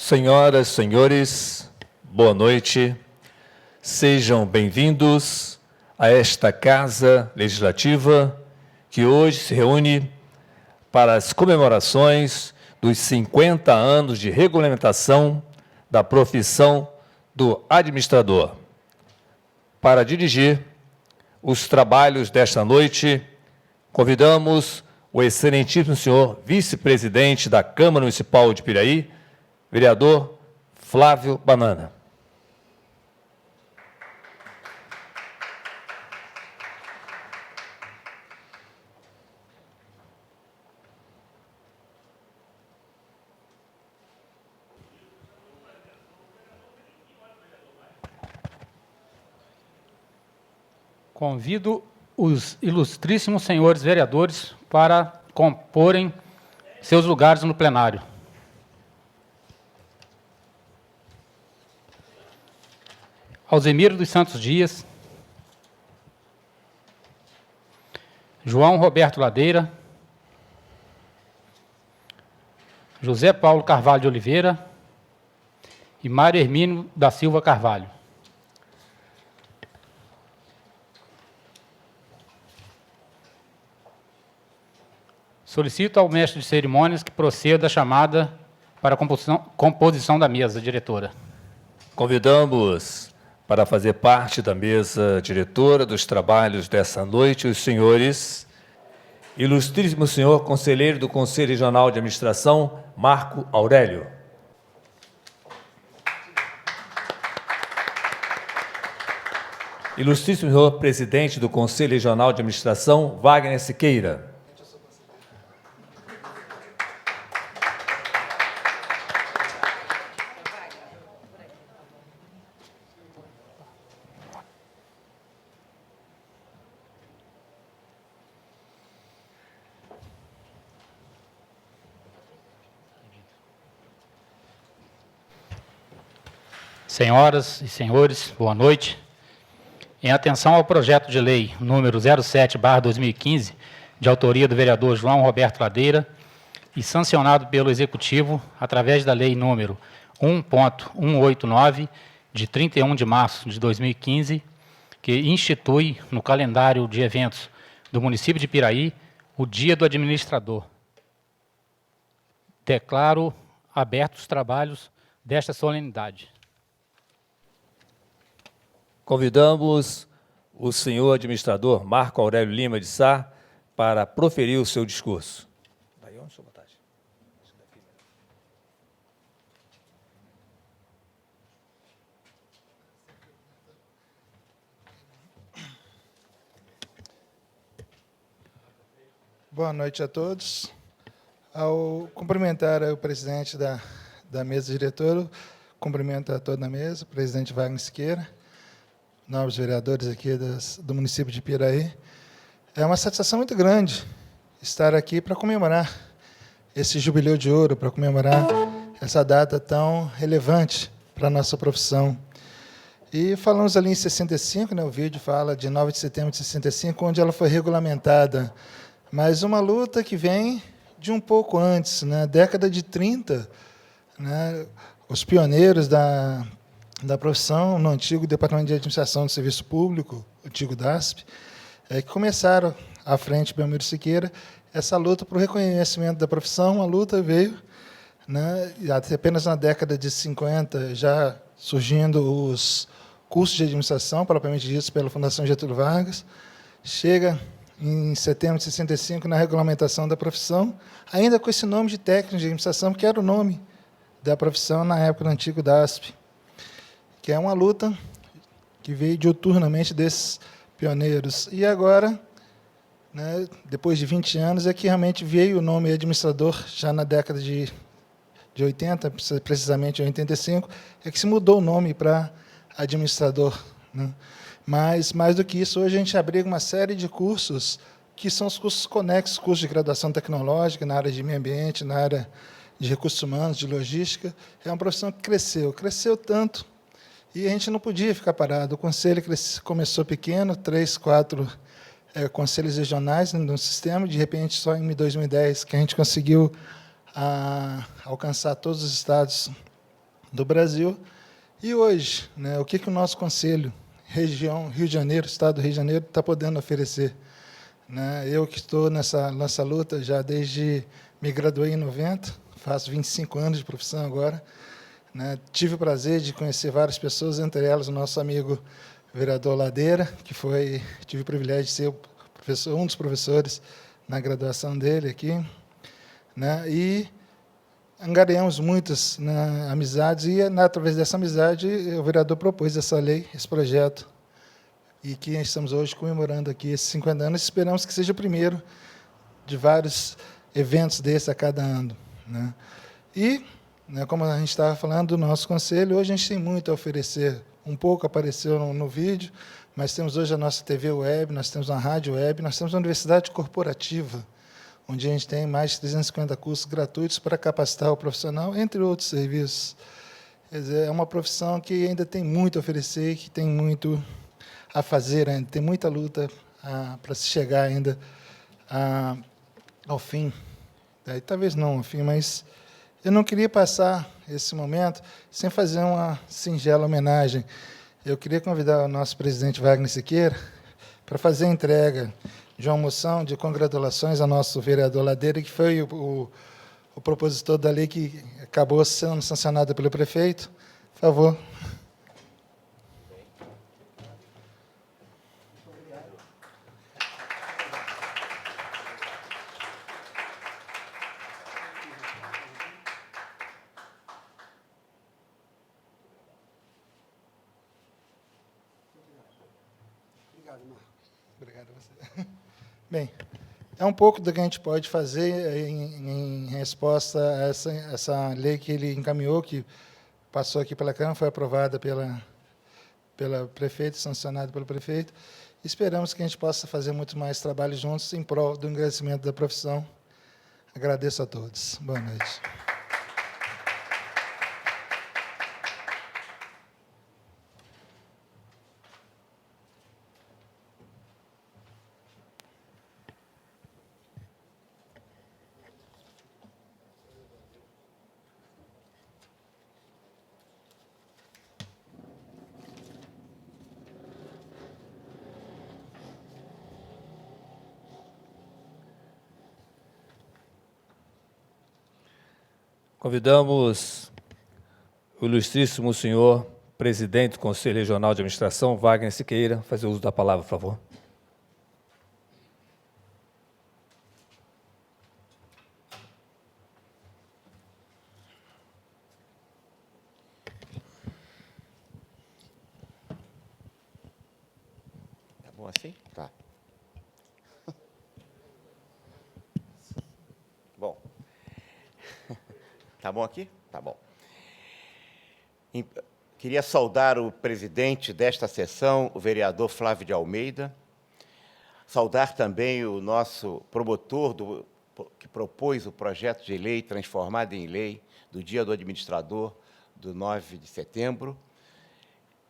Senhoras, senhores, boa noite. Sejam bem-vindos a esta Casa Legislativa que hoje se reúne para as comemorações dos 50 anos de regulamentação da profissão do administrador. Para dirigir os trabalhos desta noite, convidamos o excelentíssimo senhor vice-presidente da Câmara Municipal de Piraí, vereador Flávio Banana. Convido os ilustríssimos senhores vereadores para comporem seus lugares no plenário. Alzemiro dos Santos Dias, João Roberto Ladeira, José Paulo Carvalho de Oliveira e Mário Hermínio da Silva Carvalho. Solicito ao mestre de cerimônias que proceda a chamada para a composição da mesa diretora. Convidamos para fazer parte da mesa diretora dos trabalhos dessa noite os senhores: ilustríssimo senhor conselheiro do Conselho Regional de Administração, Marco Aurélio. Ilustríssimo senhor presidente do Conselho Regional de Administração, Wagner Siqueira. Senhoras e senhores, boa noite. Em atenção ao projeto de lei número 07/2015, de autoria do vereador João Roberto Ladeira, e sancionado pelo Executivo através da lei número 1.189, de 31 de março de 2015, que institui no calendário de eventos do município de Piraí o Dia do Administrador. Declaro abertos os trabalhos desta solenidade. Convidamos o senhor administrador Marco Aurélio Lima de Sá para proferir o seu discurso. Boa noite a todos. Ao cumprimentar o presidente da mesa diretora, cumprimento a toda a mesa, o presidente Wagner Siqueira, nobres vereadores aqui do município de Piraí. É uma satisfação muito grande estar aqui para comemorar esse jubileu de ouro, para comemorar essa data tão relevante para a nossa profissão. E falamos ali em 65, né, o vídeo fala de 9 de setembro de 65, onde ela foi regulamentada, mas uma luta que vem de um pouco antes, na década de 30, né, os pioneiros da profissão, no antigo Departamento de Administração do Serviço Público, antigo DASP, que começaram à frente do Belmiro Siqueira essa luta para o reconhecimento da profissão. A luta veio, né, apenas na década de 50, já surgindo os cursos de administração, propriamente dito pela Fundação Getúlio Vargas. Chega em setembro de 65 na regulamentação da profissão, ainda com esse nome de técnico de administração, que era o nome da profissão na época do antigo DASP, que é uma luta que veio diuturnamente desses pioneiros. E agora, né, depois de 20 anos, é que realmente veio o nome administrador, já na década de 80, precisamente em 85, é que se mudou o nome para administrador, né? Mas, mais do que isso, hoje a gente abriga uma série de cursos que são os cursos conexos, cursos de graduação tecnológica, na área de meio ambiente, na área de recursos humanos, de logística. É uma profissão que cresceu tanto, e a gente não podia ficar parado. O conselho começou pequeno, 3, 4 conselhos regionais no sistema, de repente, só em 2010, que a gente conseguiu alcançar todos os estados do Brasil. E hoje, né, o que o nosso Conselho, região Rio de Janeiro, Estado do Rio de Janeiro, está podendo oferecer? Né? Eu que estou nessa luta já desde... Me graduei em 90, faço 25 anos de profissão agora. Né? Tive o prazer de conhecer várias pessoas, entre elas o nosso amigo vereador Ladeira, que tive o privilégio de ser um dos professores na graduação dele aqui. Né? E angariamos muitas, né, amizades, e, através dessa amizade, o vereador propôs essa lei, esse projeto, e que estamos hoje comemorando aqui esses 50 anos. Esperamos que seja o primeiro de vários eventos desses a cada ano. Né? E, né, como a gente estava falando do nosso conselho, hoje a gente tem muito a oferecer. Um pouco apareceu no vídeo, mas temos hoje a nossa TV web, nós temos uma rádio web, nós temos uma universidade corporativa, onde a gente tem mais de 350 cursos gratuitos para capacitar o profissional, entre outros serviços. Quer dizer, é uma profissão que ainda tem muito a oferecer, que tem muito a fazer ainda, tem muita luta para se chegar ainda ao fim. Talvez não ao fim, mas eu não queria passar esse momento sem fazer uma singela homenagem. Eu queria convidar o nosso presidente Wagner Siqueira para fazer a entrega de uma moção de congratulações ao nosso vereador Ladeira, que foi o propositor da lei que acabou sendo sancionada pelo prefeito. Por favor. Obrigado a você. Bem, é um pouco do que a gente pode fazer em resposta a essa lei que ele encaminhou, que passou aqui pela Câmara, foi aprovada pela prefeita, sancionada pelo prefeito. Esperamos que a gente possa fazer muito mais trabalho juntos em prol do engrandecimento da profissão. Agradeço a todos. Boa noite. Convidamos o ilustríssimo senhor presidente do Conselho Regional de Administração, Wagner Siqueira, a fazer uso da palavra, por favor. Tá bom assim? Tá. Bom. Tá bom aqui? Tá bom. Queria saudar o presidente desta sessão, o vereador Flávio de Almeida, saudar também o nosso promotor que propôs o projeto de lei transformado em lei do Dia do Administrador, do 9 de setembro,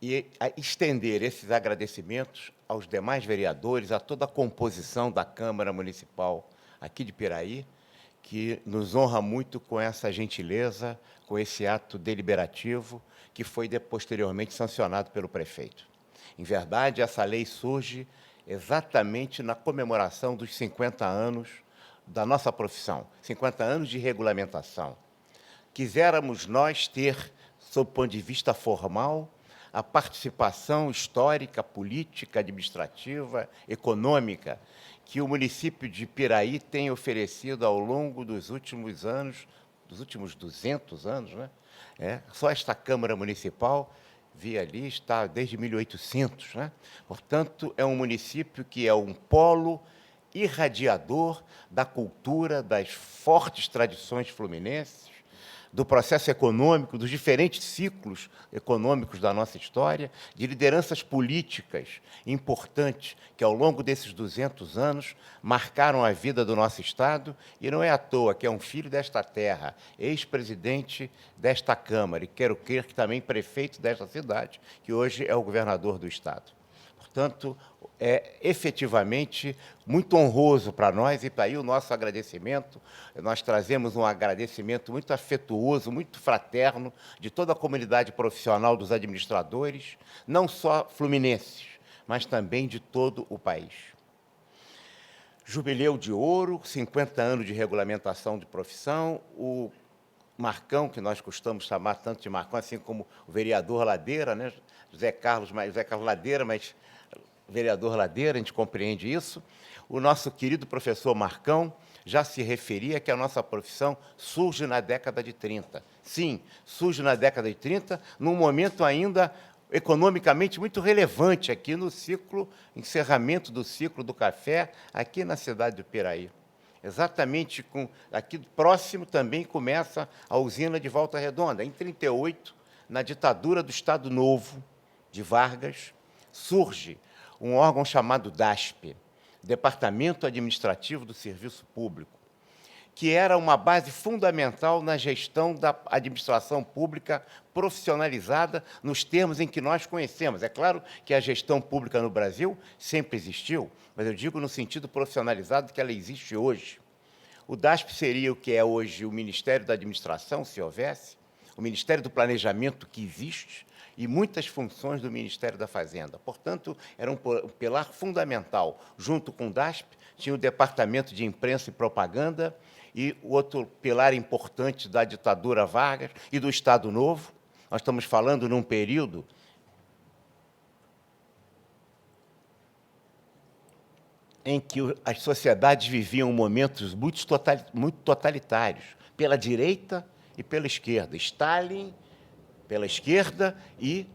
e estender esses agradecimentos aos demais vereadores, a toda a composição da Câmara Municipal aqui de Piraí, que nos honra muito com essa gentileza, com esse ato deliberativo, que foi posteriormente sancionado pelo prefeito. Em verdade, essa lei surge exatamente na comemoração dos 50 anos da nossa profissão, 50 anos de regulamentação. Quiséramos nós ter, sob o ponto de vista formal, a participação histórica, política, administrativa, econômica, que o município de Piraí tem oferecido ao longo dos últimos anos, dos últimos 200 anos, né? Só esta Câmara Municipal, vi ali, está desde 1800. Né? Portanto, é um município que é um polo irradiador da cultura, das fortes tradições fluminenses, do processo econômico, dos diferentes ciclos econômicos da nossa história, de lideranças políticas importantes que, ao longo desses 200 anos, marcaram a vida do nosso Estado, e não é à toa que é um filho desta terra, ex-presidente desta Câmara, e quero crer que também prefeito desta cidade, que hoje é o governador do Estado. Portanto, é efetivamente muito honroso para nós, e para aí o nosso agradecimento. Nós trazemos um agradecimento muito afetuoso, muito fraterno, de toda a comunidade profissional dos administradores, não só fluminenses, mas também de todo o país. Jubileu de ouro, 50 anos de regulamentação de profissão, o Marcão, que nós costumamos chamar tanto de Marcão, assim como o vereador Ladeira, né? José Carlos Ladeira, mas vereador Ladeira, a gente compreende isso. O nosso querido professor Marcão já se referia que a nossa profissão surge na década de 30. Sim, surge na década de 30, num momento ainda economicamente muito relevante aqui no encerramento do ciclo do café, aqui na cidade do Piraí. Exatamente aqui próximo também começa a usina de Volta Redonda. Em 1938, na ditadura do Estado Novo de Vargas, surge um órgão chamado DASP, Departamento Administrativo do Serviço Público, que era uma base fundamental na gestão da administração pública profissionalizada nos termos em que nós conhecemos. É claro que a gestão pública no Brasil sempre existiu, mas eu digo no sentido profissionalizado que ela existe hoje. O DASP seria o que é hoje o Ministério da Administração, se houvesse, o Ministério do Planejamento, que existe, e muitas funções do Ministério da Fazenda. Portanto, era um pilar fundamental. Junto com o DASP, tinha o Departamento de Imprensa e Propaganda, e o outro pilar importante da ditadura Vargas e do Estado Novo. Nós estamos falando num período em que as sociedades viviam momentos muito totalitários, pela direita e pela esquerda. Stalin pela esquerda e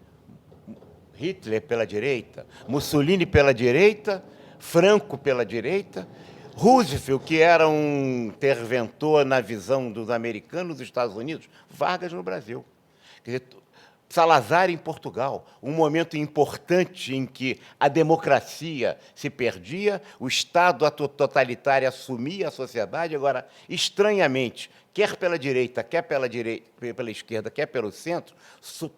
Hitler pela direita, Mussolini pela direita, Franco pela direita, Roosevelt, que era um interventor na visão dos americanos dos Estados Unidos, Vargas no Brasil. Quer dizer, Salazar em Portugal, um momento importante em que a democracia se perdia, o Estado totalitário assumia a sociedade. Agora, estranhamente, quer pela direita, pela esquerda, quer pelo centro,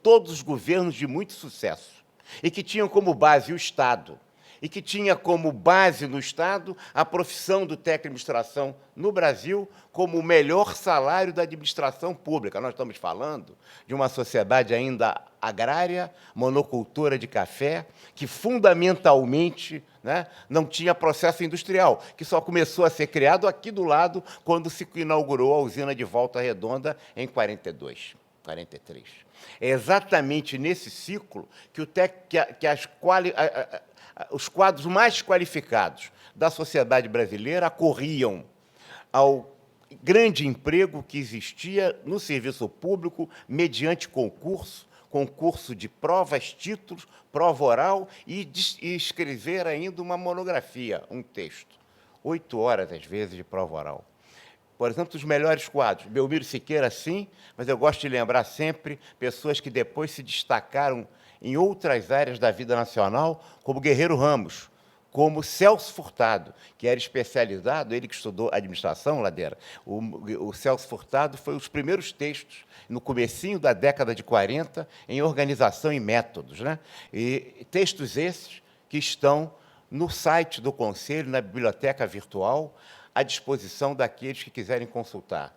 todos os governos de muito sucesso, e que tinham como base o Estado, e que tinha como base no Estado a profissão do técnico de administração no Brasil como o melhor salário da administração pública. Nós estamos falando de uma sociedade ainda agrária, monocultora de café, que fundamentalmente, né, não tinha processo industrial, que só começou a ser criado aqui do lado quando se inaugurou a usina de Volta Redonda em 42, 43. É exatamente nesse ciclo que os quadros mais qualificados da sociedade brasileira acorriam ao grande emprego que existia no serviço público mediante concurso de provas, títulos, prova oral e escrever ainda uma monografia, um texto. 8 horas, às vezes, de prova oral. Por exemplo, os melhores quadros. Belmiro Siqueira, sim, mas eu gosto de lembrar sempre pessoas que depois se destacaram em outras áreas da vida nacional, como Guerreiro Ramos, como Celso Furtado, que era especializado, ele que estudou administração, Ladeira. O Celso Furtado foi os primeiros textos, no comecinho da década de 40, em organização e métodos, né? E textos esses que estão no site do Conselho, na biblioteca virtual, à disposição daqueles que quiserem consultar.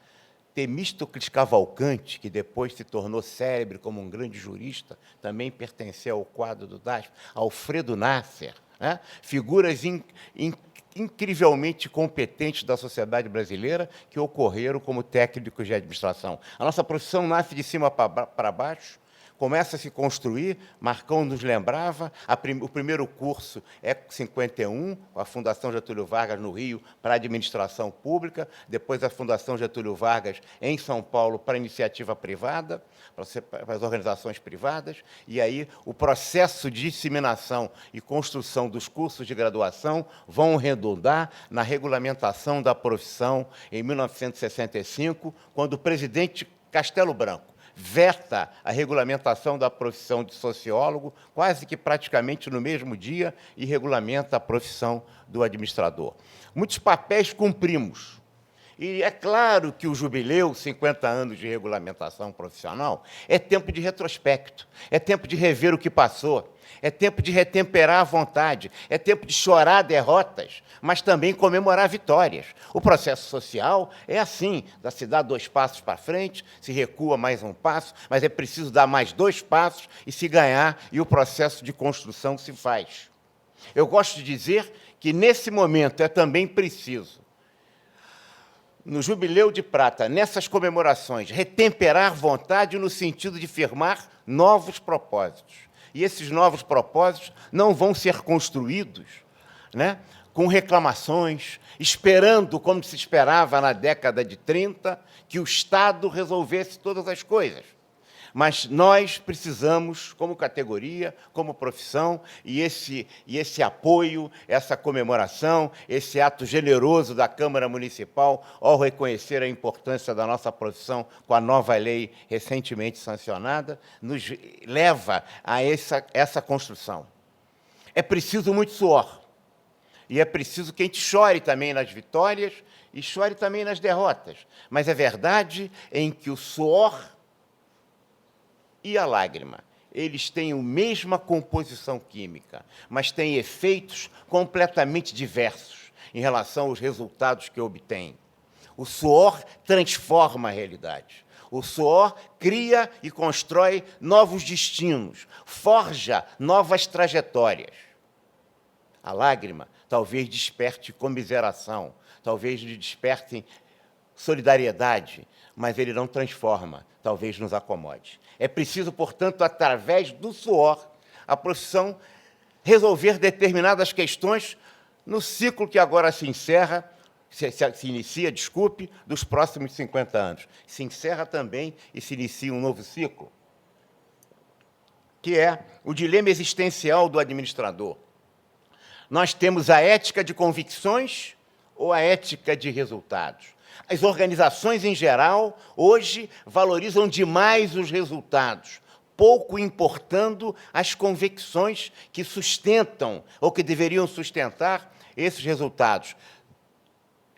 Temístocles Cavalcante, que depois se tornou célebre como um grande jurista, também pertencia ao quadro do DASP, Alfredo Nasser, né? Figuras incrivelmente competentes da sociedade brasileira que ocorreram como técnicos de administração. A nossa profissão nasce de cima para baixo, começa a se construir. Marcão nos lembrava, o primeiro curso é 51, a Fundação Getúlio Vargas no Rio para a administração pública, depois a Fundação Getúlio Vargas em São Paulo para a iniciativa privada, para as organizações privadas, e aí o processo de disseminação e construção dos cursos de graduação vão redundar na regulamentação da profissão em 1965, quando o presidente Castelo Branco veta a regulamentação da profissão de sociólogo, quase que praticamente no mesmo dia, e regulamenta a profissão do administrador. Muitos papéis cumprimos. E é claro que o jubileu, 50 anos de regulamentação profissional, é tempo de retrospecto, é tempo de rever o que passou, é tempo de retemperar a vontade, é tempo de chorar derrotas, mas também comemorar vitórias. O processo social é assim, se dá 2 passos para frente, se recua mais um passo, mas é preciso dar mais 2 passos e se ganhar, e o processo de construção se faz. Eu gosto de dizer que, nesse momento, é também preciso, no Jubileu de Prata, nessas comemorações, retemperar vontade no sentido de firmar novos propósitos. E esses novos propósitos não vão ser construídos, né, com reclamações, esperando, como se esperava na década de 30, que o Estado resolvesse todas as coisas. Mas nós precisamos, como categoria, como profissão, e esse apoio, essa comemoração, esse ato generoso da Câmara Municipal, ao reconhecer a importância da nossa profissão com a nova lei recentemente sancionada, nos leva a essa construção. É preciso muito suor, e é preciso que a gente chore também nas vitórias e chore também nas derrotas. Mas é verdade em que o suor e a lágrima, eles têm a mesma composição química, mas têm efeitos completamente diversos em relação aos resultados que obtêm. O suor transforma a realidade. O suor cria e constrói novos destinos, forja novas trajetórias. A lágrima talvez desperte comiseração, talvez lhe desperte solidariedade, mas ele não transforma, talvez nos acomode. É preciso, portanto, através do suor, a profissão resolver determinadas questões no ciclo que agora se encerra, se inicia, desculpe, dos próximos 50 anos. Se encerra também e se inicia um novo ciclo, que é o dilema existencial do administrador. Nós temos a ética de convicções ou a ética de resultados. As organizações, em geral, hoje valorizam demais os resultados, pouco importando as convicções que sustentam, ou que deveriam sustentar, esses resultados.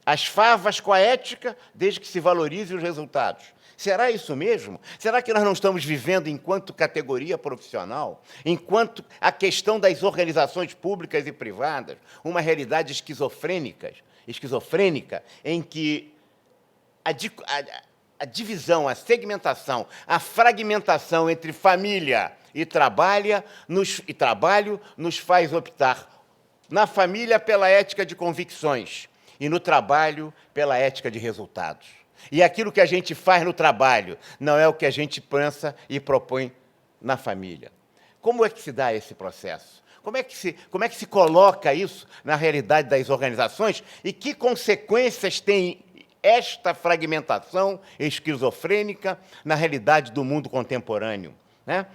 As favas com a ética, desde que se valorizem os resultados. Será isso mesmo? Será que nós não estamos vivendo, enquanto categoria profissional, enquanto a questão das organizações públicas e privadas, uma realidade esquizofrênica, em que a divisão, a segmentação, a fragmentação entre família e trabalho nos faz optar na família pela ética de convicções e no trabalho pela ética de resultados. E aquilo que a gente faz no trabalho não é o que a gente pensa e propõe na família. Como é que se dá esse processo? Como é que se coloca isso na realidade das organizações e que consequências tem esta fragmentação esquizofrênica na realidade do mundo contemporâneo, né?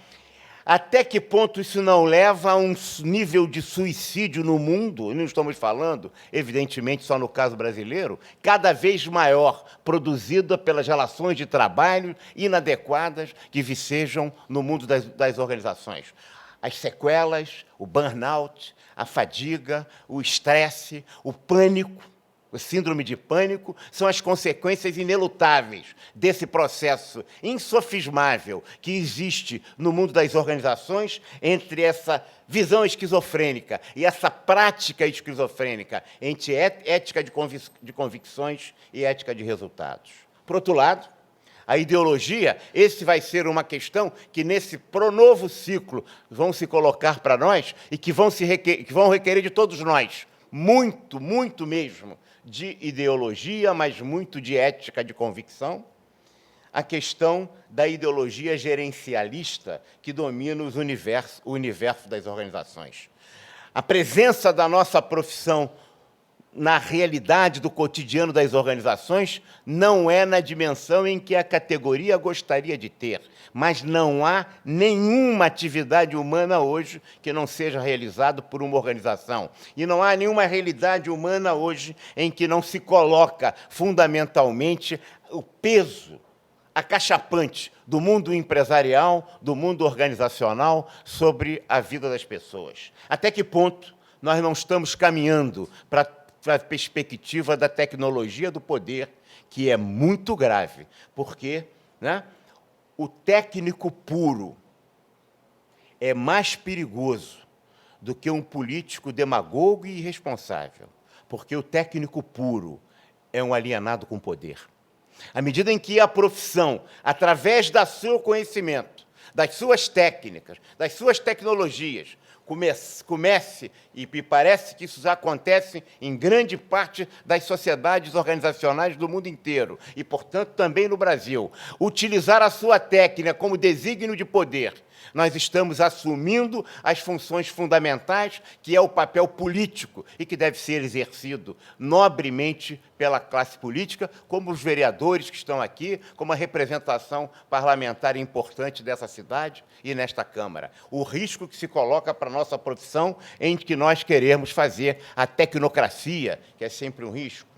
Até que ponto isso não leva a um nível de suicídio no mundo, não estamos falando, evidentemente, só no caso brasileiro, cada vez maior, produzido pelas relações de trabalho inadequadas que vicejam no mundo das organizações. As sequelas, o burnout, a fadiga, o estresse, o pânico, o síndrome de pânico, são as consequências inelutáveis desse processo insofismável que existe no mundo das organizações entre essa visão esquizofrênica e essa prática esquizofrênica entre ética de convicções e ética de resultados. Por outro lado, a ideologia, esse vai ser uma questão que, nesse novo ciclo, vão se colocar para nós e que vão requerer de todos nós, muito, muito mesmo, de ideologia, mas muito de ética de convicção, a questão da ideologia gerencialista que domina o universo das organizações. A presença da nossa profissão na realidade do cotidiano das organizações não é na dimensão em que a categoria gostaria de ter, mas não há nenhuma atividade humana hoje que não seja realizada por uma organização. E não há nenhuma realidade humana hoje em que não se coloca fundamentalmente o peso acachapante do mundo empresarial, do mundo organizacional sobre a vida das pessoas. Até que ponto nós não estamos caminhando para a perspectiva da tecnologia do poder, que é muito grave, porque, né, o técnico puro é mais perigoso do que um político demagogo e irresponsável, porque o técnico puro é um alienado com poder. À medida em que a profissão, através do seu conhecimento, das suas técnicas, das suas tecnologias, comece, e me parece que isso já acontece em grande parte das sociedades organizacionais do mundo inteiro, e, portanto, também no Brasil, utilizar a sua técnica como desígnio de poder, nós estamos assumindo as funções fundamentais, que é o papel político, e que deve ser exercido nobremente pela classe política, como os vereadores que estão aqui, como a representação parlamentar importante dessa cidade e nesta Câmara. O risco que se coloca para a nossa profissão em que nós queremos fazer a tecnocracia, que é sempre um risco.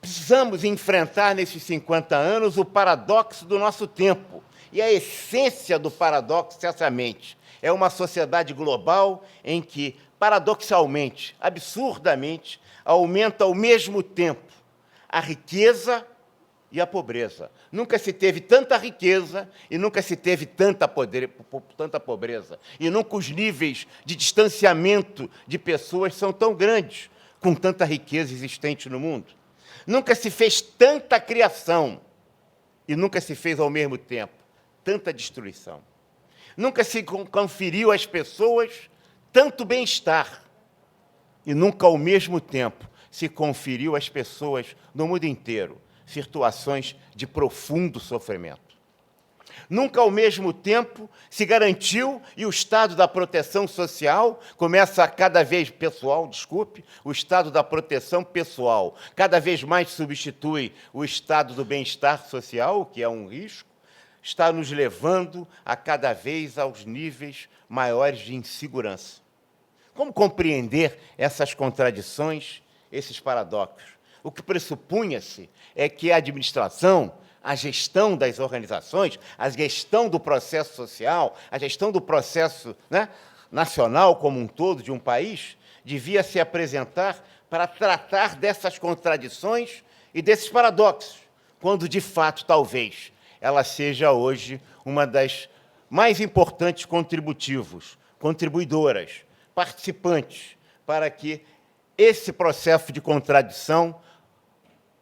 Precisamos enfrentar, nesses 50 anos, o paradoxo do nosso tempo. E a essência do paradoxo é essa mente. É uma sociedade global em que, paradoxalmente, absurdamente, aumenta ao mesmo tempo a riqueza e a pobreza. Nunca se teve tanta riqueza e nunca se teve tanta pobreza. E nunca os níveis de distanciamento de pessoas são tão grandes, com tanta riqueza existente no mundo. Nunca se fez tanta criação e nunca se fez, ao mesmo tempo, tanta destruição. Nunca se conferiu às pessoas tanto bem-estar e nunca, ao mesmo tempo, se conferiu às pessoas no mundo inteiro situações de profundo sofrimento. Nunca, ao mesmo tempo, se garantiu, e o estado da proteção social começa a cada vez... o estado da proteção pessoal cada vez mais substitui o estado do bem-estar social, o que é um risco, está nos levando a cada vez aos níveis maiores de insegurança. Como compreender essas contradições, esses paradoxos? O que pressupunha-se é que a administração, a gestão das organizações, a gestão do processo social, a gestão do processo, né, nacional como um todo de um país, devia se apresentar para tratar dessas contradições e desses paradoxos, quando, de fato, talvez, ela seja hoje uma das mais importantes contribuidoras, participantes, para que esse processo de contradição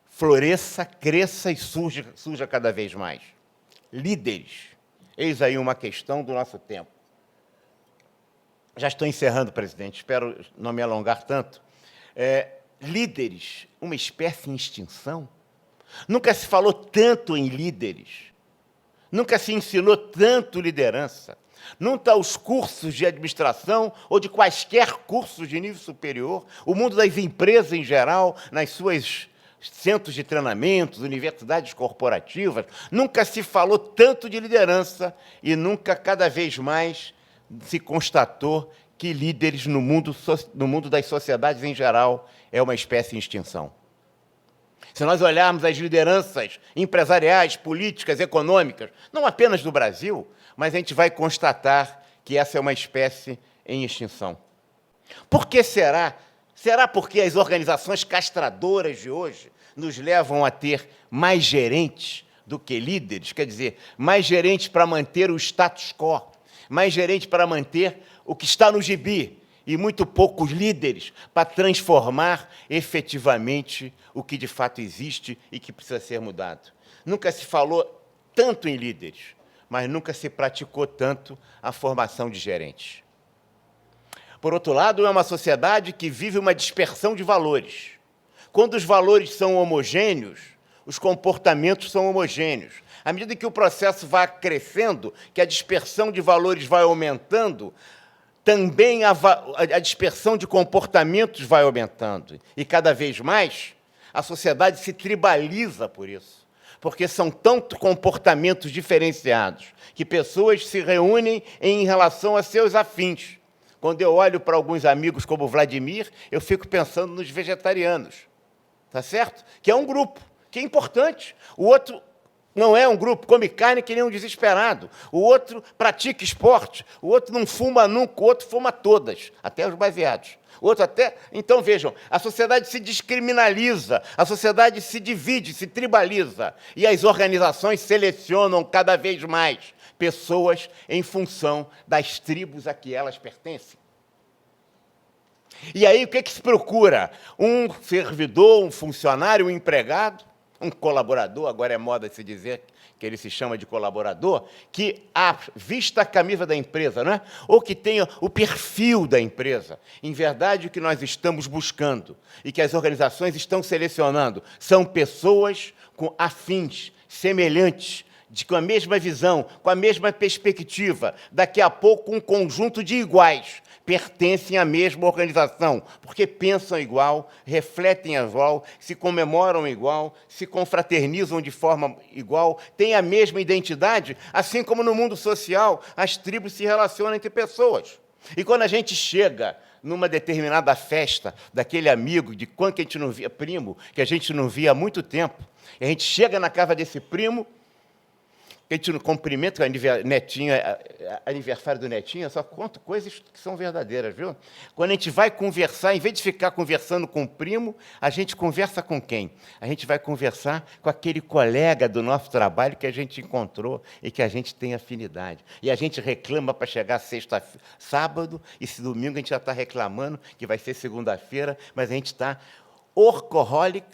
floresça, cresça e surja cada vez mais. Líderes. Eis aí uma questão do nosso tempo. Já estou encerrando, presidente, espero não me alongar tanto. Líderes, uma espécie em extinção? Nunca se falou tanto em líderes. Nunca se ensinou tanto liderança. Nunca os cursos de administração ou de quaisquer cursos de nível superior, o mundo das empresas em geral, nas suas centros de treinamentos, universidades corporativas, nunca se falou tanto de liderança e nunca, cada vez mais, se constatou que líderes no mundo das sociedades em geral é uma espécie em extinção. Se nós olharmos as lideranças empresariais, políticas, econômicas, não apenas do Brasil, mas a gente vai constatar que essa é uma espécie em extinção. Por que será? Será porque as organizações castradoras de hoje nos levam a ter mais gerentes do que líderes? Quer dizer, mais gerentes para manter o status quo, mais gerentes para manter o que está no gibi, e muito poucos líderes para transformar efetivamente o que de fato existe e que precisa ser mudado. Nunca se falou tanto em líderes, mas nunca se praticou tanto a formação de gerentes. Por outro lado, é uma sociedade que vive uma dispersão de valores. Quando os valores são homogêneos, os comportamentos são homogêneos. À medida que o processo vai crescendo, que a dispersão de valores vai aumentando, também a dispersão de comportamentos vai aumentando. E, cada vez mais, a sociedade se tribaliza por isso, porque são tantos comportamentos diferenciados que pessoas se reúnem em relação a seus afins. Quando eu olho para alguns amigos como o Vladimir, eu fico pensando nos vegetarianos, tá certo? Que é um grupo, que é importante. O outro Não é um grupo, come carne que nem um desesperado. O outro pratica esporte, o outro não fuma nunca, o outro fuma todas, até os baseados. O outro até... Então, vejam, a sociedade se descriminaliza, a sociedade se divide, se tribaliza, e as organizações selecionam cada vez mais pessoas em função das tribos a que elas pertencem. E aí, o que se procura? Um servidor, um funcionário, um empregado, um colaborador, agora é moda se dizer que ele se chama de colaborador, que vista a camisa da empresa, não é? Ou que tenha o perfil da empresa. Em verdade, o que nós estamos buscando e que as organizações estão selecionando são pessoas com afins, semelhantes, com a mesma visão, com a mesma perspectiva. Daqui a pouco, um conjunto de iguais pertencem à mesma organização, porque pensam igual, refletem igual, se comemoram igual, se confraternizam de forma igual, têm a mesma identidade, assim como no mundo social as tribos se relacionam entre pessoas. E quando a gente chega numa determinada festa daquele amigo de quando que a gente não via, primo, que a gente não via há muito tempo, e a gente chega na casa desse primo, a gente não cumprimenta o netinho, aniversário do netinho, eu só conto coisas que são verdadeiras, viu? Quando a gente vai conversar, em vez de ficar conversando com o primo, a gente conversa com quem? A gente vai conversar com aquele colega do nosso trabalho que a gente encontrou e que a gente tem afinidade. E a gente reclama para chegar sábado, e se domingo a gente já está reclamando que vai ser segunda-feira, mas a gente está workaholic,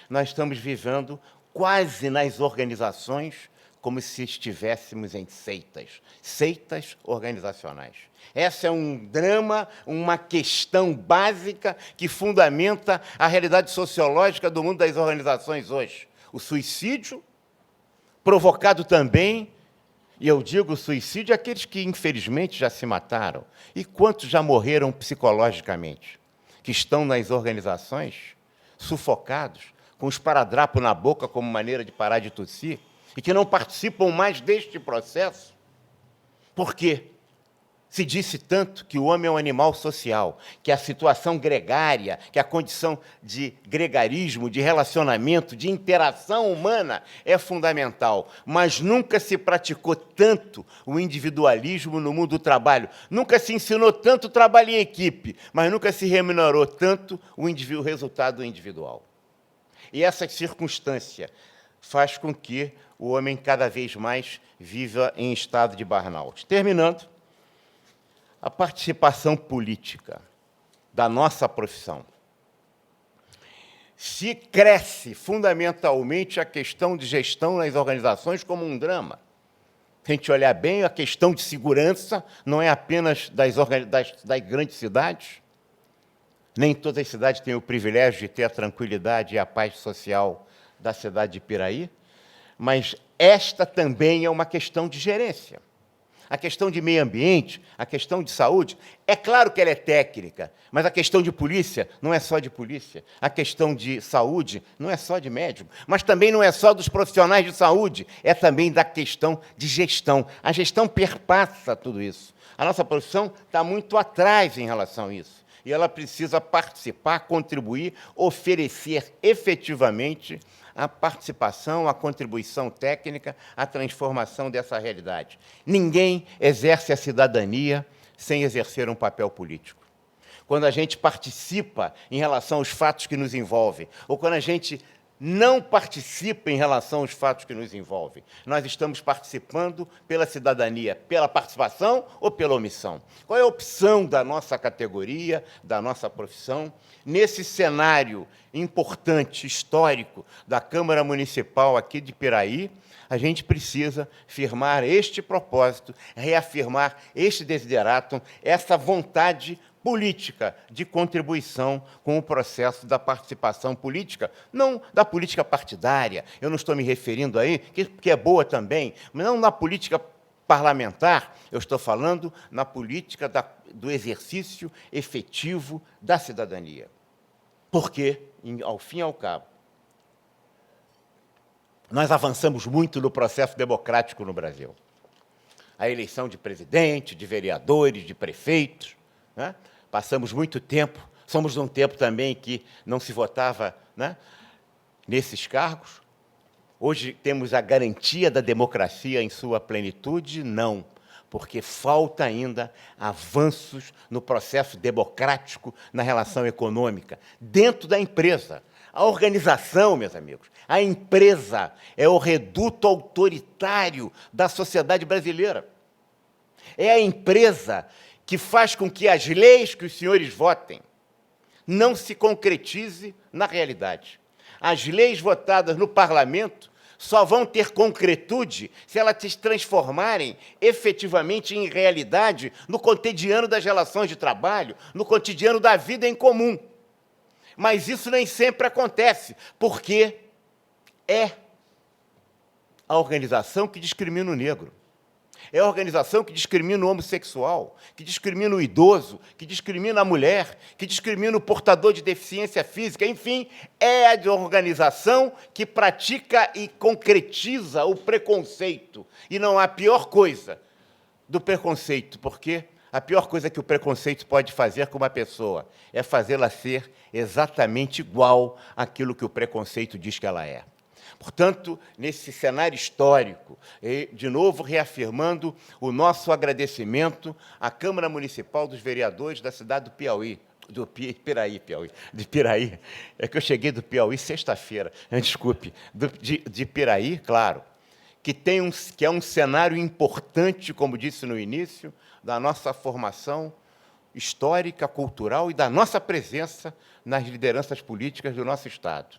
nós estamos vivendo quase nas organizações como se estivéssemos em seitas organizacionais. Essa é um drama, uma questão básica que fundamenta a realidade sociológica do mundo das organizações hoje. O suicídio, provocado também, e eu digo suicídio, aqueles que, infelizmente, já se mataram, e quantos já morreram psicologicamente, que estão nas organizações, sufocados, com os esparadrapo na boca como maneira de parar de tossir, e que não participam mais deste processo. Por quê? Se disse tanto que o homem é um animal social, que a situação gregária, que a condição de gregarismo, de relacionamento, de interação humana é fundamental, mas nunca se praticou tanto o individualismo no mundo do trabalho, nunca se ensinou tanto o trabalho em equipe, mas nunca se remunerou tanto o resultado individual. E essa circunstância faz com que o homem cada vez mais viva em estado de burnout. Terminando, a participação política da nossa profissão. Se cresce fundamentalmente a questão de gestão nas organizações como um drama. Se a gente olhar bem, a questão de segurança não é apenas das grandes cidades. Nem todas as cidades têm o privilégio de ter a tranquilidade e a paz social da cidade de Piraí, mas esta também é uma questão de gerência. A questão de meio ambiente, a questão de saúde, é claro que ela é técnica, mas a questão de polícia não é só de polícia, a questão de saúde não é só de médico, mas também não é só dos profissionais de saúde, é também da questão de gestão. A gestão perpassa tudo isso. A nossa profissão está muito atrás em relação a isso. E ela precisa participar, contribuir, oferecer efetivamente a participação, a contribuição técnica, a transformação dessa realidade. Ninguém exerce a cidadania sem exercer um papel político. Quando a gente participa em relação aos fatos que nos envolvem, ou quando a gente não participa em relação aos fatos que nos envolvem. Nós estamos participando pela cidadania, pela participação ou pela omissão? Qual é a opção da nossa categoria, da nossa profissão? Nesse cenário importante, histórico, da Câmara Municipal aqui de Piraí, a gente precisa firmar este propósito, reafirmar este desiderátum, essa vontade política de contribuição com o processo da participação política, não da política partidária, eu não estou me referindo aí, que é boa também, mas não na política parlamentar, eu estou falando na política do exercício efetivo da cidadania. Porque, ao fim e ao cabo, nós avançamos muito no processo democrático no Brasil. A eleição de presidente, de vereadores, de prefeitos, né? Passamos muito tempo, somos de um tempo também que não se votava, né, nesses cargos. Hoje temos a garantia da democracia em sua plenitude? Não, porque falta ainda avanços no processo democrático na relação econômica, dentro da empresa. A organização, meus amigos, a empresa é o reduto autoritário da sociedade brasileira. É a empresa que faz com que as leis que os senhores votem não se concretize na realidade. As leis votadas no parlamento só vão ter concretude se elas se transformarem efetivamente em realidade no cotidiano das relações de trabalho, no cotidiano da vida em comum. Mas isso nem sempre acontece, porque é a organização que discrimina o negro. É a organização que discrimina o homossexual, que discrimina o idoso, que discrimina a mulher, que discrimina o portador de deficiência física, enfim, é a organização que pratica e concretiza o preconceito. E não há pior coisa do preconceito, porque a pior coisa que o preconceito pode fazer com uma pessoa é fazê-la ser exatamente igual àquilo que o preconceito diz que ela é. Portanto, nesse cenário histórico, de novo reafirmando o nosso agradecimento à Câmara Municipal dos Vereadores da cidade do Piauí, de Piraí, é que eu cheguei do Piauí sexta-feira, desculpe, de Piraí, claro, que é um cenário importante, como disse no início, da nossa formação histórica, cultural e da nossa presença nas lideranças políticas do nosso Estado,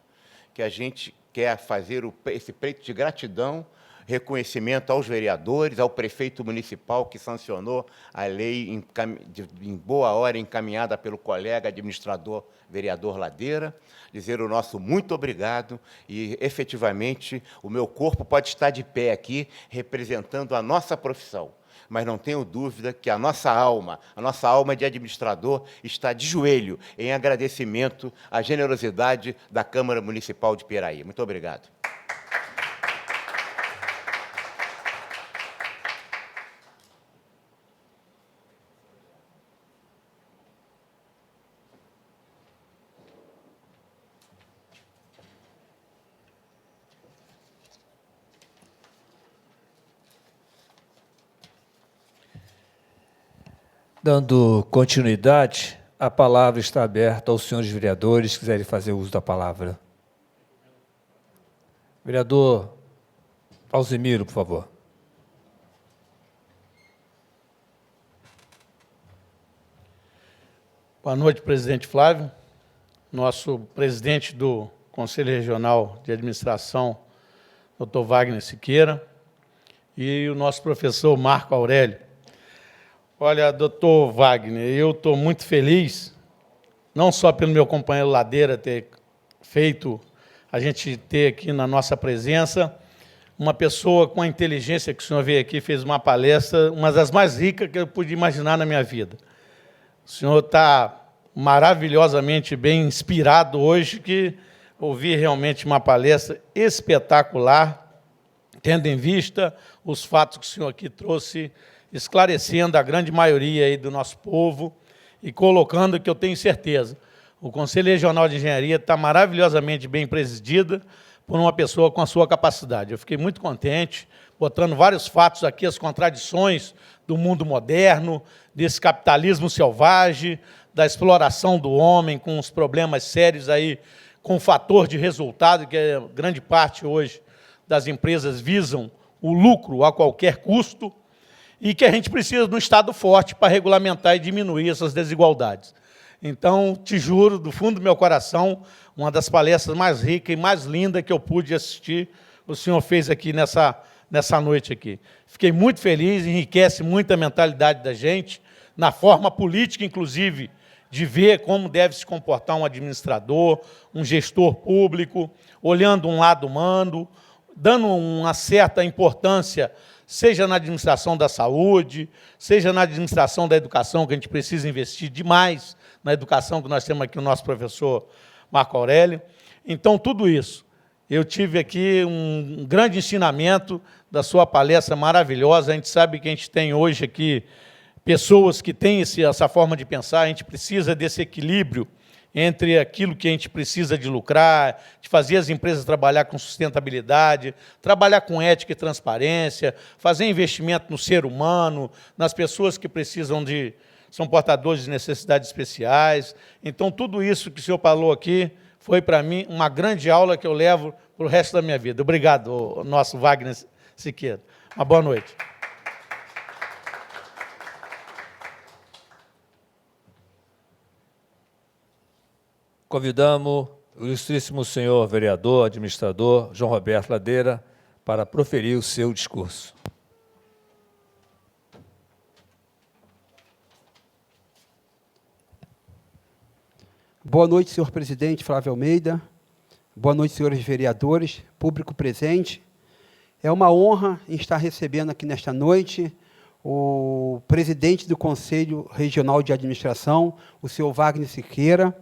que a gente quer fazer esse pleito de gratidão, reconhecimento aos vereadores, ao prefeito municipal que sancionou a lei em boa hora encaminhada pelo colega administrador vereador Ladeira, dizer o nosso muito obrigado e, efetivamente, o meu corpo pode estar de pé aqui representando a nossa profissão, mas não tenho dúvida que a nossa alma de administrador, está de joelho em agradecimento à generosidade da Câmara Municipal de Piraí. Muito obrigado. Dando continuidade, a palavra está aberta aos senhores vereadores que quiserem fazer uso da palavra. Vereador Alzemiro, por favor. Boa noite, presidente Flávio, nosso presidente do Conselho Regional de Administração, doutor Wagner Siqueira, e o nosso professor Marco Aurélio. Olha, doutor Wagner, eu estou muito feliz, não só pelo meu companheiro Ladeira ter feito, a gente ter aqui na nossa presença, uma pessoa com a inteligência que o senhor veio aqui, fez uma palestra, uma das mais ricas que eu pude imaginar na minha vida. O senhor está maravilhosamente bem inspirado hoje, que ouvi realmente uma palestra espetacular, tendo em vista os fatos que o senhor aqui trouxe, esclarecendo a grande maioria aí do nosso povo e colocando que eu tenho certeza, o Conselho Regional de Engenharia está maravilhosamente bem presidida por uma pessoa com a sua capacidade. Eu fiquei muito contente, botando vários fatos aqui, as contradições do mundo moderno, desse capitalismo selvagem, da exploração do homem, com os problemas sérios aí, com o fator de resultado, que é grande parte hoje das empresas visam o lucro a qualquer custo, e que a gente precisa de um Estado forte para regulamentar e diminuir essas desigualdades. Então, te juro, do fundo do meu coração, uma das palestras mais ricas e mais lindas que eu pude assistir, o senhor fez aqui nessa noite aqui. Fiquei muito feliz, enriquece muito a mentalidade da gente, na forma política, inclusive, de ver como deve se comportar um administrador, um gestor público, olhando um lado humano, dando uma certa importância, seja na administração da saúde, seja na administração da educação, que a gente precisa investir demais na educação, que nós temos aqui o nosso professor Marco Aurélio. Então, tudo isso. Eu tive aqui um grande ensinamento da sua palestra maravilhosa. A gente sabe que a gente tem hoje aqui pessoas que têm essa forma de pensar, a gente precisa desse equilíbrio entre aquilo que a gente precisa de lucrar, de fazer as empresas trabalhar com sustentabilidade, trabalhar com ética e transparência, fazer investimento no ser humano, nas pessoas que são portadores de necessidades especiais. Então, tudo isso que o senhor falou aqui foi, para mim, uma grande aula que eu levo para o resto da minha vida. Obrigado, nosso Wagner Siqueira. Uma boa noite. Convidamos o ilustríssimo senhor vereador, administrador, João Roberto Ladeira, para proferir o seu discurso. Boa noite, senhor presidente Flávio Almeida. Boa noite, senhores vereadores, público presente. É uma honra estar recebendo aqui nesta noite o presidente do Conselho Regional de Administração, o senhor Wagner Siqueira,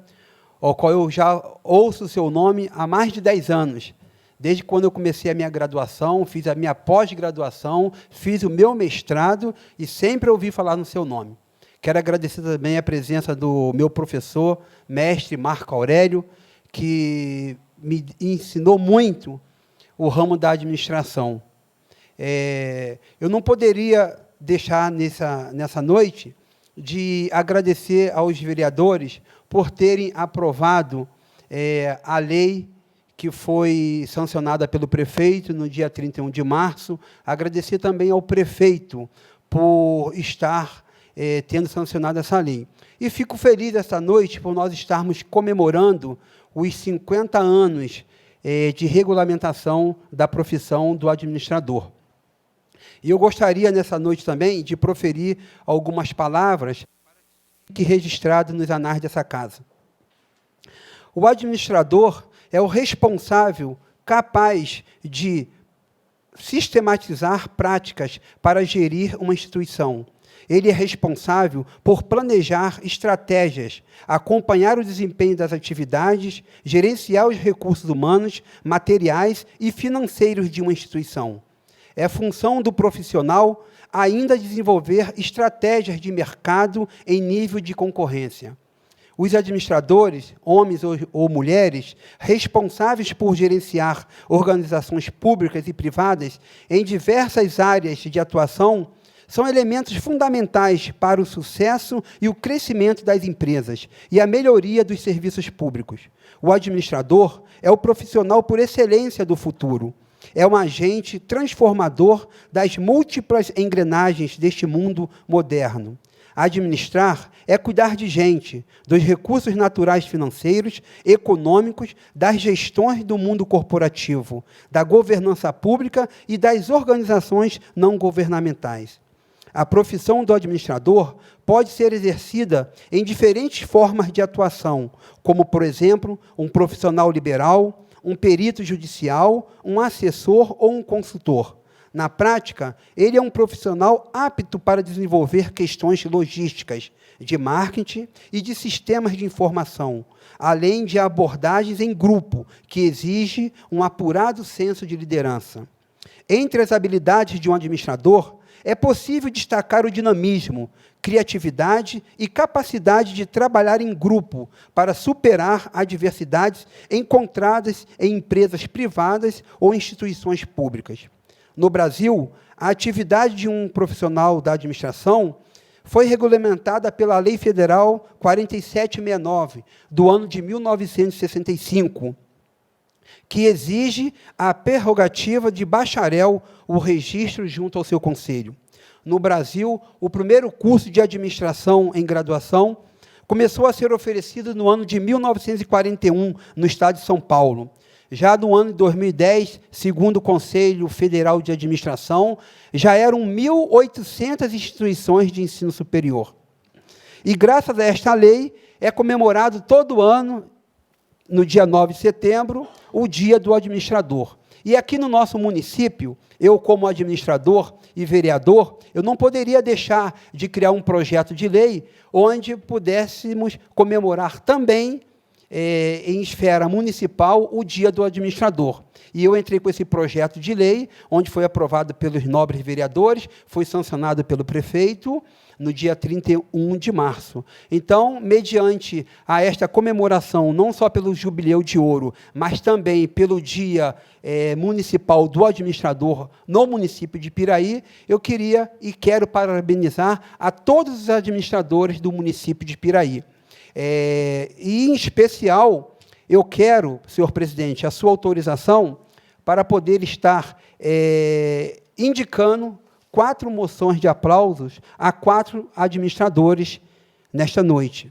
ao qual eu já ouço o seu nome há mais de 10 anos. Desde quando eu comecei a minha graduação, fiz a minha pós-graduação, fiz o meu mestrado e sempre ouvi falar no seu nome. Quero agradecer também a presença do meu professor, mestre Marco Aurélio, que me ensinou muito o ramo da administração. Eu não poderia deixar nessa noite de agradecer aos vereadores por terem aprovado a lei que foi sancionada pelo prefeito no dia 31 de março. Agradecer também ao prefeito por estar tendo sancionado essa lei. E fico feliz esta noite por nós estarmos comemorando os 50 anos de regulamentação da profissão do administrador. E eu gostaria, nessa noite também, de proferir algumas palavras que registrado nos anais dessa casa. O administrador é o responsável capaz de sistematizar práticas para gerir uma instituição. Ele é responsável por planejar estratégias, acompanhar o desempenho das atividades, gerenciar os recursos humanos, materiais e financeiros de uma instituição. É função do profissional ainda desenvolver estratégias de mercado em nível de concorrência. Os administradores, homens ou mulheres, responsáveis por gerenciar organizações públicas e privadas em diversas áreas de atuação, são elementos fundamentais para o sucesso e o crescimento das empresas e a melhoria dos serviços públicos. O administrador é o profissional por excelência do futuro. É um agente transformador das múltiplas engrenagens deste mundo moderno. Administrar é cuidar de gente, dos recursos naturais financeiros, econômicos, das gestões do mundo corporativo, da governança pública e das organizações não governamentais. A profissão do administrador pode ser exercida em diferentes formas de atuação, como, por exemplo, um profissional liberal, um perito judicial, um assessor ou um consultor. Na prática, ele é um profissional apto para desenvolver questões logísticas, de marketing e de sistemas de informação, além de abordagens em grupo, que exige um apurado senso de liderança. Entre as habilidades de um administrador, é possível destacar o dinamismo, criatividade e capacidade de trabalhar em grupo para superar adversidades encontradas em empresas privadas ou instituições públicas. No Brasil, a atividade de um profissional da administração foi regulamentada pela Lei Federal 4769, do ano de 1965, que exige a prerrogativa de bacharel o registro junto ao seu conselho. No Brasil, o primeiro curso de administração em graduação começou a ser oferecido no ano de 1941, no estado de São Paulo. Já no ano de 2010, segundo o Conselho Federal de Administração, já eram 1.800 instituições de ensino superior. E, graças a esta lei, é comemorado todo ano, no dia 9 de setembro, o Dia do Administrador. E aqui no nosso município, eu, como administrador e vereador, eu não poderia deixar de criar um projeto de lei onde pudéssemos comemorar também em esfera municipal o Dia do Administrador. E eu entrei com esse projeto de lei, onde foi aprovado pelos nobres vereadores, foi sancionado pelo prefeito, no dia 31 de março. Então, mediante a esta comemoração, não só pelo Jubileu de Ouro, mas também pelo Dia Municipal do Administrador no município de Piraí, eu queria e quero parabenizar a todos os administradores do município de Piraí. E, em especial, eu quero, senhor presidente, a sua autorização para poder estar indicando 4 moções de aplausos a 4 administradores nesta noite.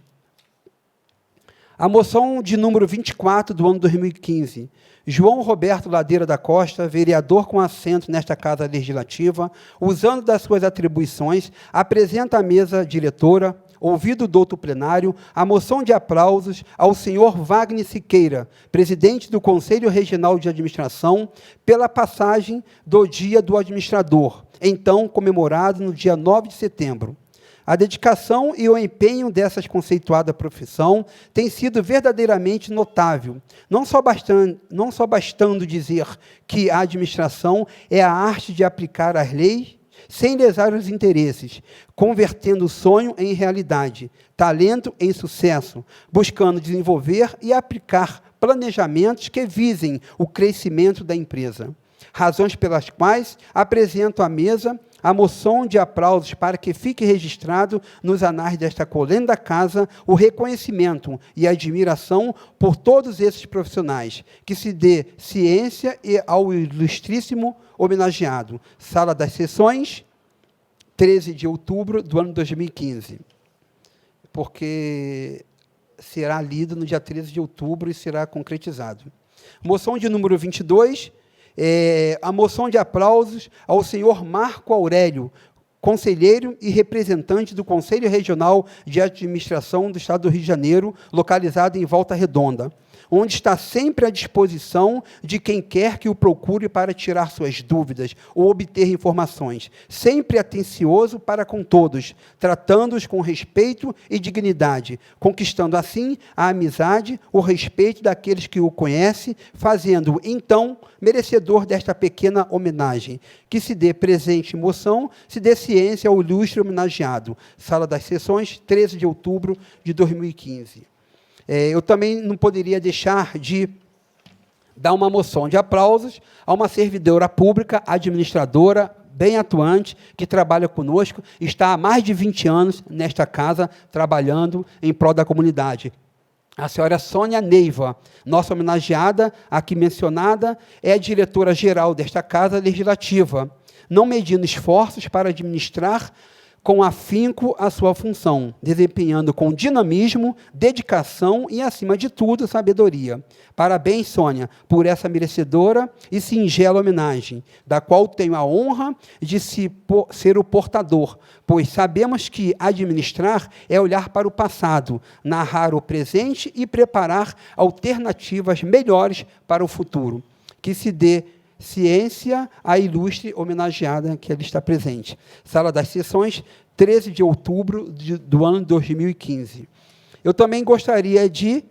A moção de número 24 do ano 2015, João Roberto Ladeira da Costa, vereador com assento nesta Casa Legislativa, usando das suas atribuições, apresenta à mesa diretora, ouvido o douto plenário, a moção de aplausos ao senhor Wagner Siqueira, presidente do Conselho Regional de Administração, pela passagem do Dia do Administrador, então comemorado no dia 9 de setembro. A dedicação e o empenho dessa conceituada profissão tem sido verdadeiramente notável, não só bastando dizer que a administração é a arte de aplicar as leis sem lesar os interesses, convertendo o sonho em realidade, talento em sucesso, buscando desenvolver e aplicar planejamentos que visem o crescimento da empresa. Razões pelas quais apresento à mesa a moção de aplausos para que fique registrado nos anais desta colenda casa o reconhecimento e admiração por todos esses profissionais, que se dê ciência e ao ilustríssimo homenageado. Sala das Sessões, 13 de outubro do ano 2015. Porque será lido no dia 13 de outubro e será concretizado. Moção de número 22, a moção de aplausos ao senhor Marco Aurélio, conselheiro e representante do Conselho Regional de Administração do Estado do Rio de Janeiro, localizado em Volta Redonda, onde está sempre à disposição de quem quer que o procure para tirar suas dúvidas ou obter informações, sempre atencioso para com todos, tratando-os com respeito e dignidade, conquistando assim a amizade, o respeito daqueles que o conhecem, fazendo-o, então, merecedor desta pequena homenagem. Que se dê presente moção, se dê ciência ao ilustre homenageado. Sala das Sessões, 13 de outubro de 2015. Eu também não poderia deixar de dar uma moção de aplausos a uma servidora pública, administradora, bem atuante, que trabalha conosco, está há mais de 20 anos nesta casa, trabalhando em prol da comunidade. A senhora Sônia Neiva, nossa homenageada, aqui mencionada, é a diretora-geral desta Casa Legislativa, não medindo esforços para administrar com afinco a sua função, desempenhando com dinamismo, dedicação e, acima de tudo, sabedoria. Parabéns, Sônia, por essa merecedora e singela homenagem, da qual tenho a honra de ser o portador, pois sabemos que administrar é olhar para o passado, narrar o presente e preparar alternativas melhores para o futuro. Que se dê ciência à ilustre homenageada que ali está presente. Sala das Sessões, 13 de outubro do ano 2015. Eu também gostaria de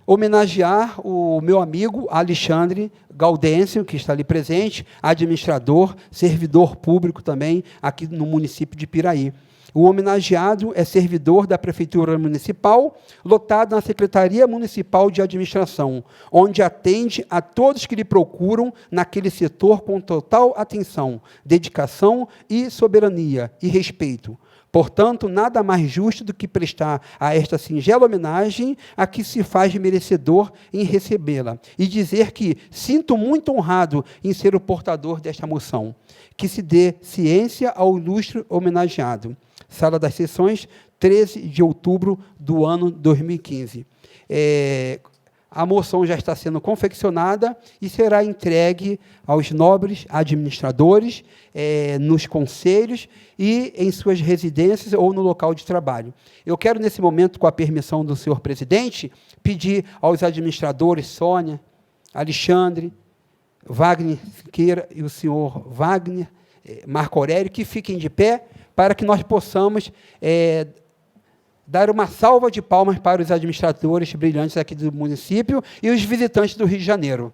homenagear o meu amigo Alexandre Gaudêncio, que está ali presente, administrador, servidor público também, aqui no município de Piraí. O homenageado é servidor da Prefeitura Municipal, lotado na Secretaria Municipal de Administração, onde atende a todos que lhe procuram naquele setor com total atenção, dedicação e soberania e respeito. Portanto, nada mais justo do que prestar a esta singela homenagem a que se faz merecedor em recebê-la e dizer que sinto muito honrado em ser o portador desta moção. Que se dê ciência ao ilustre homenageado. Sala das Sessões, 13 de outubro do ano 2015. A moção já está sendo confeccionada e será entregue aos nobres administradores, nos conselhos e em suas residências ou no local de trabalho. Eu quero, nesse momento, com a permissão do senhor presidente, pedir aos administradores Sônia, Alexandre, Wagner Siqueira e o senhor Wagner, Marco Aurélio, que fiquem de pé, para que nós possamos dar uma salva de palmas para os administradores brilhantes aqui do município e os visitantes do Rio de Janeiro.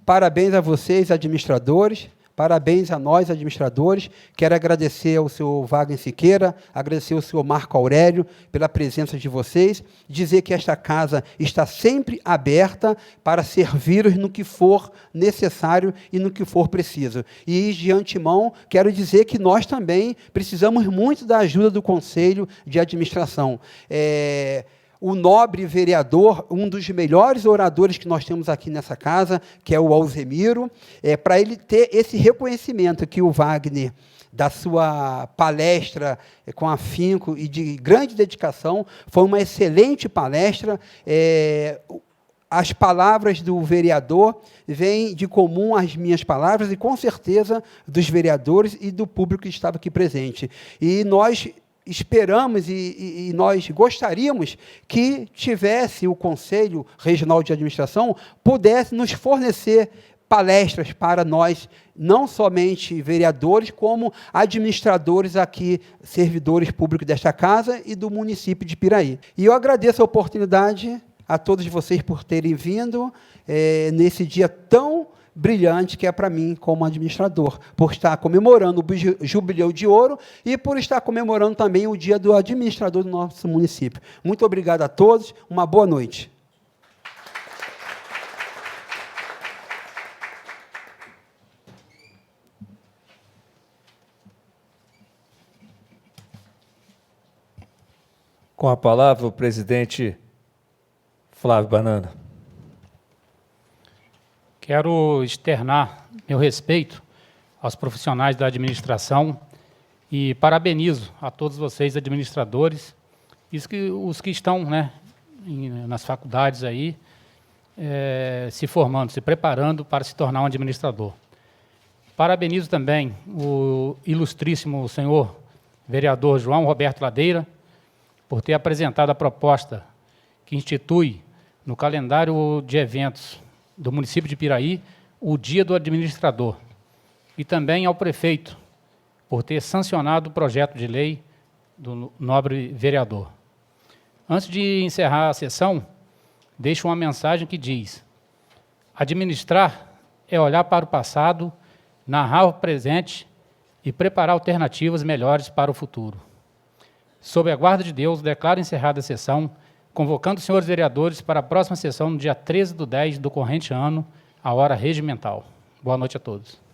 Parabéns a vocês, administradores. Parabéns a nós, administradores. Quero agradecer ao senhor Wagner Siqueira, agradecer ao senhor Marco Aurélio pela presença de vocês, dizer que esta casa está sempre aberta para servir-os no que for necessário e no que for preciso. E, de antemão, quero dizer que nós também precisamos muito da ajuda do Conselho de Administração. O nobre vereador, um dos melhores oradores que nós temos aqui nessa casa, que é o Alzemiro, para ele ter esse reconhecimento que o Wagner, da sua palestra com afinco e de grande dedicação, foi uma excelente palestra. As palavras do vereador vêm de comum às minhas palavras e, com certeza, dos vereadores e do público que estava aqui presente. E nós esperamos e nós gostaríamos que tivesse o Conselho Regional de Administração pudesse nos fornecer palestras para nós, não somente vereadores, como administradores aqui, servidores públicos desta casa e do município de Piraí. E eu agradeço a oportunidade a todos vocês por terem vindo nesse dia tão brilhante que é para mim como administrador, por estar comemorando o Jubileu de Ouro e por estar comemorando também o dia do administrador do nosso município. Muito obrigado a todos, uma boa noite. Com a palavra, o presidente Flávio Banana. Quero externar meu respeito aos profissionais da administração e parabenizo a todos vocês, administradores, os que estão, né, nas faculdades aí, se formando, se preparando para se tornar um administrador. Parabenizo também o ilustríssimo senhor vereador João Roberto Ladeira por ter apresentado a proposta que institui no calendário de eventos do município de Piraí, o Dia do Administrador, e também ao prefeito, por ter sancionado o projeto de lei do nobre vereador. Antes de encerrar a sessão, deixo uma mensagem que diz: administrar é olhar para o passado, narrar o presente e preparar alternativas melhores para o futuro. Sob a guarda de Deus, declaro encerrada a sessão, convocando os senhores vereadores para a próxima sessão, no dia 13/10 do corrente ano, à hora regimental. Boa noite a todos.